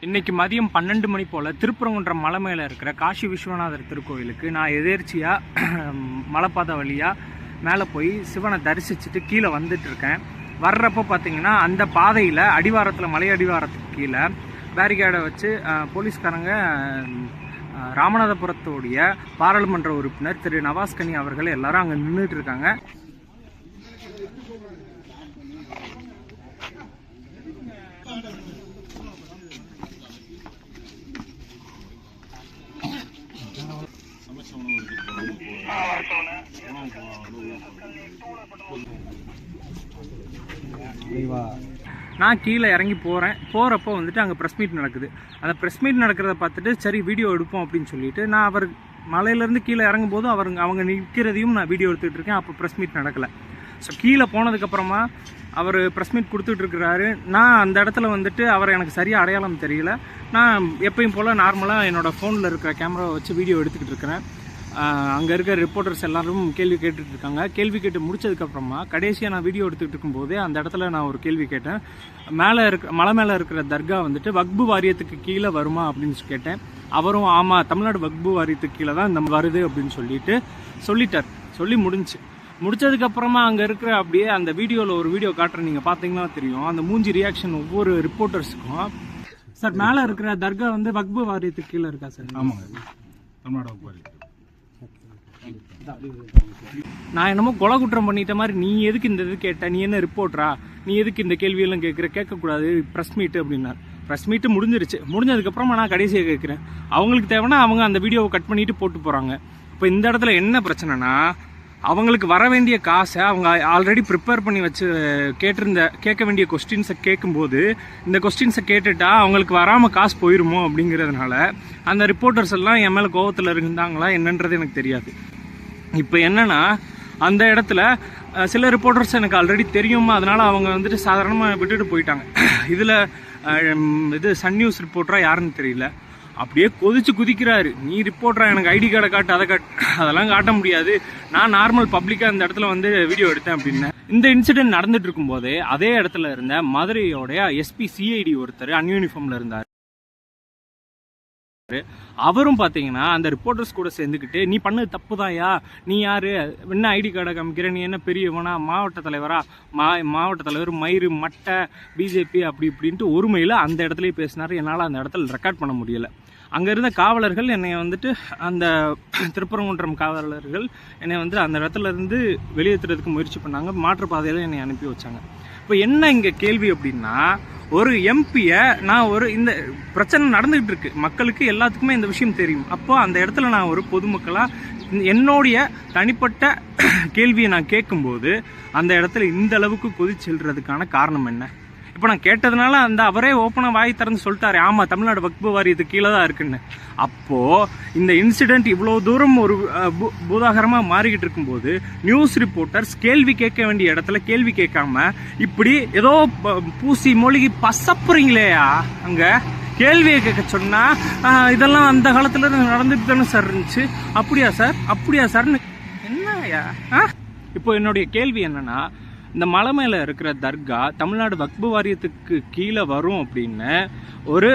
இன்னைக்கு மதியம் 12 மணி போல் திருப்பரங்குன்றம் மலை மேலே இருக்கிற காசி விஸ்வநாதர் திருக்கோயிலுக்கு நான் எதேர்ச்சியாக மலைப்பாதை வழியாக மேலே போய் சிவனை தரிசிச்சுட்டு கீழே வந்துட்டுருக்கேன். வர்றப்போ பார்த்தீங்கன்னா அந்த பாதையில் அடிவாரத்தில் மலை அடிவாரத்துக்கு கீழே பேரிகேடை வச்சு போலீஸ்காரங்க ராமநாதபுரத்துடைய பாராளுமன்ற உறுப்பினர் திரு நவாஸ்கனி அவர்கள் எல்லாரும் அங்கே நின்றுட்டு இருக்காங்க. நான் கீழே இறங்கி போகிறப்போ வந்துட்டு அங்கே ப்ரெஸ் மீட் நடக்குது. அந்த ப்ரெஸ் மீட் நடக்கிறத பார்த்துட்டு சரி வீடியோ எடுப்போம் அப்படின்னு சொல்லிட்டு நான் அவர் மலையிலேருந்து கீழே இறங்கும் போது அவங்க நிற்கிறதையும் நான் வீடியோ எடுத்துகிட்டு இருக்கேன். அப்போ ப்ரெஸ் மீட் நடக்கலை. ஸோ கீழே போனதுக்கப்புறமா அவர் ப்ரெஸ் மீட் கொடுத்துட்ருக்கிறாரு. நான் அந்த இடத்துல வந்துட்டு அவரை எனக்கு சரியாக அடையாளம் தெரியல. நான் எப்பயும் போல் நார்மலாக என்னோடய ஃபோனில் இருக்கிற கேமராவை வச்சு வீடியோ எடுத்துக்கிட்டு இருக்கிறேன். அங்கே இருக்கிற ரிப்போர்ட்டர்ஸ் எல்லாரும் கேள்வி கேட்டுட்டு இருக்காங்க. கேள்வி கேட்டு முடிச்சதுக்கப்புறமா கடைசியாக நான் வீடியோ எடுத்துகிட்டு இருக்கும்போதே அந்த இடத்துல நான் ஒரு கேள்வி கேட்டேன். மலை மேலே இருக்கிற தர்கா வந்துட்டு வக்பு வாரியத்துக்கு கீழே வருமா அப்படின்னு கேட்டேன். அவரும் ஆமாம், தமிழ்நாடு வக்பு வாரியத்துக்கு கீழே தான் இந்த வருது அப்படின்னு சொல்லிட்டார். சொல்லி முடிச்சதுக்கப்புறமா அங்கே இருக்கிற அப்படியே அந்த வீடியோவில் ஒரு வீடியோ காட்டுறேன், நீங்கள் பார்த்தீங்கன்னா தெரியும் அந்த மூஞ்சி ரியாக்ஷன் ஒவ்வொரு ரிப்போர்ட்டர்ஸுக்கும். சார் மேலே இருக்கிற தர்கா வந்து வக்பு வாரியத்துக்கு கீழே இருக்கா சார்? ஆமாங்க, தமிழ்நாடு வக்பு வாரியத்துக்கு. நான் என்னமோ கொலை குற்றம் பண்ணிட்ட மாதிரி நீ எதுக்கு இந்த இது கேட்ட, நீ என்ன ரிப்போர்ட்டரா, நீ எதுக்கு இந்த கேள்வியெல்லாம் கேட்கக்கூடாது ப்ரெஸ் மீட்டு அப்படின்னார். ப்ரெஸ் மீட்டு முடிஞ்சதுக்கப்புறமா நான் கடைசியாக கேட்குறேன். அவங்களுக்கு தேவைன்னா அவங்க அந்த வீடியோவை கட் பண்ணிட்டு போட்டு போகிறாங்க. இப்போ இந்த இடத்துல என்ன பிரச்சனைனா, அவங்களுக்கு வர வேண்டிய காசை அவங்க ஆல்ரெடி ப்ரிப்பேர் பண்ணி வச்சு கேட்க வேண்டிய கொஸ்டின்ஸை கேட்கும்போது இந்த கொஸ்டின்ஸை கேட்டுட்டா அவங்களுக்கு வராமல் காசு போயிருமோ அப்படிங்கிறதுனால அந்த ரிப்போர்ட்டர்ஸ் எல்லாம் என் மேலே கோவத்தில் இருந்தாங்களா என்னன்றது எனக்கு தெரியாது. இப்போ என்னன்னா அந்த இடத்துல சில ரிப்போர்ட்டர்ஸ் எனக்கு ஆல்ரெடி தெரியுமா, அதனால அவங்க வந்துட்டு சாதாரணமாக விட்டுட்டு போயிட்டாங்க. இதில் இது சன் நியூஸ் ரிப்போர்ட்டராக யாருன்னு தெரியல, அப்படியே குதிக்கிறாரு. நீ ரிப்போர்ட்டரா, எனக்கு ஐடி கார்டை காட்டு, அதை அதெல்லாம் காட்ட முடியாது, நான் நார்மல் பப்ளிக்காக இந்த இடத்துல வந்து வீடியோ எடுத்தேன் அப்படின்னு. இந்த இன்சிடென்ட் நடந்துட்டு இருக்கும் போதே அதே இடத்துல இருந்த மதுரையோடைய எஸ்பி சிஐடி ஒருத்தர் அன்யூனிஃபார்மில் இருந்தார். அவரும் பார்த்தீங்கன்னா அந்த ரிப்போர்ட்டர்ஸ் கூட சேர்ந்துக்கிட்டு நீ பண்ணது தப்பு தான்யா, நீ யாரு, என்ன ஐடி கார்டை காமிக்கிற, நீ என்ன பெரியவனா, மாவட்ட தலைவரா, மாவட்ட தலைவர் மயிறு மட்டை பிஜேபி அப்படி இப்படின்ட்டு ஒருமையில் அந்த இடத்துலயே பேசினார். என்னால் அந்த இடத்துல ரெக்கார்ட் பண்ண முடியலை. அங்கே இருந்த காவலர்கள் என்னை வந்துட்டு அந்த திருப்பரங்குன்றம் காவலர்கள் என்னை வந்து அந்த இடத்துல இருந்து வெளியேற்றுறதுக்கு முயற்சி பண்ணாங்க. மாற்றுப்பாதையில் என்னை அனுப்பி வச்சாங்க. இப்போ என்ன இங்கே கேள்வி அப்படின்னா, ஒரு எம்பியை நான் இந்த பிரச்சனை நடந்துகிட்டு இருக்கு, மக்களுக்கு எல்லாத்துக்குமே இந்த விஷயம் தெரியும். அப்போ அந்த இடத்துல நான் ஒரு பொதுமக்களாக என்னுடைய தனிப்பட்ட கேள்வியை நான் கேட்கும்போது அந்த இடத்துல இந்த அளவுக்கு கொதிச்செல்றதுக்கான காரணம் என்ன? இப்போ நான் கேட்டதுனால அந்த அவரே ஓப்பனாக வாய் திறந்து சொல்லிட்டாரு, ஆமாம் தமிழ்நாடு வக்பு வாரியத்துக்கு கீழே தான் இருக்குன்னு. அப்போது இந்த இன்சிடெண்ட் இவ்வளோ தூரம் ஒரு பூதாகரமாக மாறிக்கிட்டு இருக்கும்போது நியூஸ் ரிப்போர்ட்டர்ஸ் கேள்வி கேட்க வேண்டிய இடத்துல கேள்வி கேட்காம இப்படி ஏதோ பூசி மொழிகி பசப்புறீங்களேயா. அங்கே கேள்வியை கேட்க சொன்னால் இதெல்லாம் அந்த காலத்தில் நடந்துட்டு தானே சார் இருந்துச்சு. அப்படியா சார்னு என்னயா? இப்போ என்னுடைய கேள்வி என்னன்னா, இந்த மலை மேலே இருக்கிற தர்கா தமிழ்நாடு வக்பு வாரியத்துக்கு கீழே வரும் அப்படின்னு ஒரு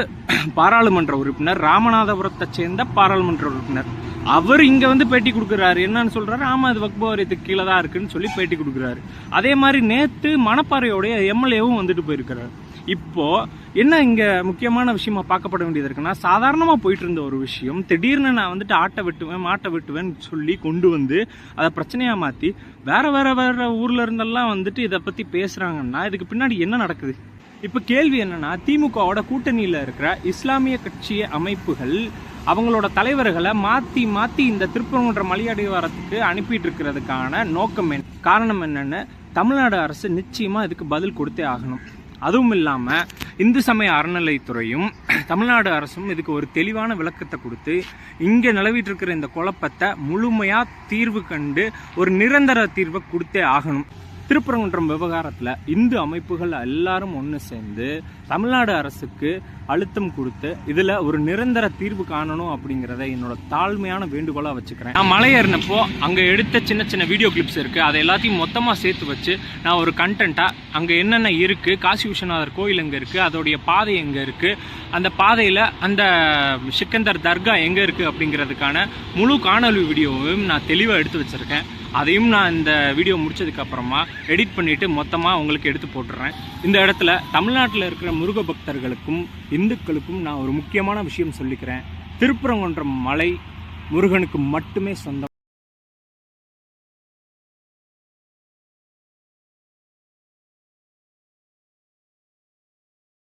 பாராளுமன்ற உறுப்பினர், ராமநாதபுரத்தை சேர்ந்த பாராளுமன்ற உறுப்பினர், அவர் இங்கே வந்து பேட்டி கொடுக்குறாரு. என்னன்னு சொல்கிறாரு, ஆமாம் இது வக்பு வாரியத்துக்கு கீழே தான் இருக்குன்னு சொல்லி பேட்டி கொடுக்குறாரு. அதே மாதிரி நேற்று மணப்பாறையோடைய எம்எல்ஏவும் வந்துட்டு போயிருக்கிறார். இப்போ என்ன இங்கே முக்கியமான விஷயமா பார்க்கப்பட வேண்டியது இருக்குன்னா, சாதாரணமாக போயிட்டு இருந்த ஒரு விஷயம் திடீர்னு நான் வந்துட்டு ஆட்டை வெட்டுவேன் மாட்டை வெட்டுவேன்னு சொல்லி கொண்டு வந்து அதை பிரச்சனையாக மாற்றி வேற ஊரில் இருந்தெல்லாம் வந்துட்டு இதை பற்றி பேசுகிறாங்கன்னா இதுக்கு பின்னாடி என்ன நடக்குது? இப்போ கேள்வி என்னன்னா, திமுகவோட கூட்டணியில் இருக்கிற இஸ்லாமிய கட்சி அமைப்புகள் அவங்களோட தலைவர்களை மாற்றி இந்த திருப்பரங்குன்றம் மலையடிவாரத்துக்கு அனுப்பிட்டு இருக்கிறதுக்கான காரணம் என்னன்னு தமிழ்நாடு அரசு நிச்சயமாக இதுக்கு பதில் கொடுத்தே ஆகணும். அதுவும் இல்லாமல் இந்து சமய அறநிலைத்துறையும் தமிழ்நாடு அரசும் இதுக்கு ஒரு தெளிவான விளக்கத்தை கொடுத்து இங்கே நிலவிட்டு இருக்கிற இந்த குழப்பத்தை முழுமையாக தீர்வு கண்டு ஒரு நிரந்தர தீர்வை கொடுத்தே ஆகணும். திருப்பரங்குன்றம் விவகாரத்தில் இந்து அமைப்புகள் எல்லாரும் ஒன்று சேர்ந்து தமிழ்நாடு அரசுக்கு அழுத்தம் கொடுத்து இதில் ஒரு நிரந்தர தீர்வு காணணும் அப்படிங்கிறத என்னோட தாழ்மையான வேண்டுகோளாக வச்சுக்கிறேன். நான் மலை ஏறினப்போ அங்கே எடுத்த சின்ன வீடியோ கிளிப்ஸ் இருக்குது, அதை எல்லாத்தையும் மொத்தமாக சேர்த்து வச்சு நான் ஒரு கண்டென்ட்டாக அங்கே என்னென்ன இருக்குது, காசி விஸ்வநாதர் கோயில் எங்கே இருக்குது, அதோடைய பாதை எங்கே இருக்குது, அந்த பாதையில் அந்த சிக்கந்தர் தர்கா எங்கே இருக்குது அப்படிங்கிறதுக்கான முழு காணொலி வீடியோவையும் நான் தெளிவாக எடுத்து வச்சுருக்கேன். அதையும் நான் இந்த வீடியோ முடிச்சதுக்கப்புறமா எடிட் பண்ணிவிட்டு மொத்தமாக உங்களுக்கு எடுத்து போட்டுடுறேன். இந்த இடத்துல தமிழ்நாட்டில் இருக்கிற முருக பக்தர்களுக்கும் இந்துக்களுக்கும் நான் ஒரு முக்கியமான விஷயம் சொல்லிக்கிறேன். திருப்பரங்குன்றம் மலை முருகனுக்கு மட்டுமே சொந்தம்.